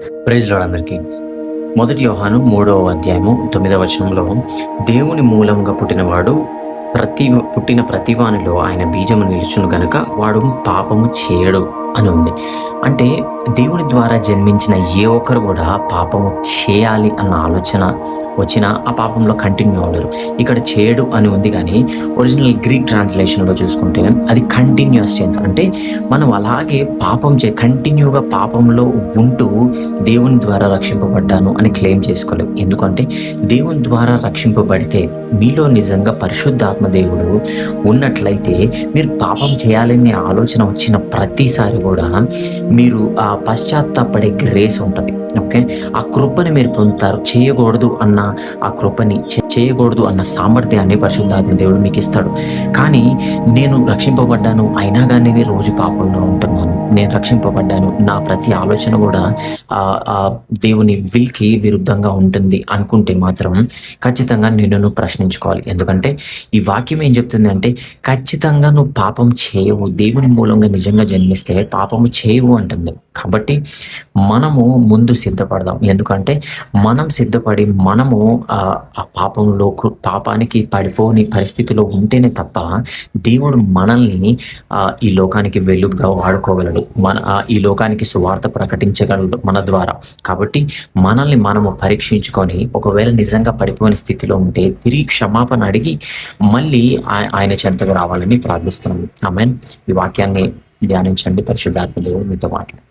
Praise lord అందరికీ. మొదటి యోహాను 3వ అధ్యాయము 9వ వచనంలో, దేవుని మూలంగా పుట్టినవాడు పుట్టిన ప్రతివానిలో ఆయన బీజము నిలుచును గనుక వాడు పాపము చేయడు అని ఉంది. అంటే దేవుని ద్వారా జన్మించిన ఏ ఒక్కరు కూడా పాపము చేయాలి అన్న ఆలోచన వచ్చినా ఆ పాపంలో కంటిన్యూ అవ్వలేరు. ఇక్కడ చేయడు అని ఉంది కానీ ఒరిజినల్ గ్రీక్ ట్రాన్స్లేషన్లో చూసుకుంటే అది కంటిన్యూస్ టెన్స్. అంటే మనం అలాగే కంటిన్యూగా పాపంలో ఉంటూ దేవుని ద్వారా రక్షింపబడ్డాను అని క్లెయిమ్ చేసుకోలేము. ఎందుకంటే దేవుని ద్వారా రక్షింపబడితే మీలో నిజంగా పరిశుద్ధాత్మ దేవుడు ఉన్నట్లయితే మీరు పాపం చేయాలనే ఆలోచన వచ్చిన ప్రతిసారి కూడా మీరు ఆ పశ్చాత్తాపడే గ్రేస్ ఉంటుంది. ఓకే, ఆ కృపని మీరు పొందుతారు. చేయకూడదు అన్న ఆ కృపని, చేయకూడదు అన్న సామర్థ్యాన్ని పరిశుద్ధాత్మ దేవుడు మీకు ఇస్తాడు. కానీ నేను రక్షింపబడ్డాను అయినా కానీ నేను రోజు పాపంలో ఉంటున్నాను, నేను రక్షింపబడ్డాను, నా ప్రతి ఆలోచన కూడా దేవుని విల్కి విరుద్ధంగా ఉంటుంది అనుకుంటే మాత్రం ఖచ్చితంగా నిన్ను ప్రశ్నించుకోవాలి. ఎందుకంటే ఈ వాక్యం ఏం చెప్తుంది అంటే ఖచ్చితంగా నువ్వు పాపం చేయవు, దేవుని మూలంగా నిజంగా జన్మిస్తే పాపము చేయవు అంటుంది. కాబట్టి మనము ముందు సిద్ధపడదాం. ఎందుకంటే మనం సిద్ధపడి మనము ఆ పాపానికి పడిపోని పరిస్థితిలో ఉంటేనే తప్ప దేవుడు మనల్ని ఈ లోకానికి వెలుగుగా వాడుకోగలడు, ఈ లోకానికి సువార్త ప్రకటించగలడు మన ద్వారా. కాబట్టి మనల్ని మనము పరీక్షించుకొని ఒకవేళ నిజంగా పడిపోయిన స్థితిలో ఉంటే తిరిగి క్షమాపణ అడిగి మళ్ళీ ఆయన చెంతకు రావాలని ప్రార్థిస్తున్నాము. ఆమేన్. ఈ వాక్యాన్ని ధ్యానించండి. పరిశుద్ధాత్మ దేవుడు మీతో మాట్లాడు.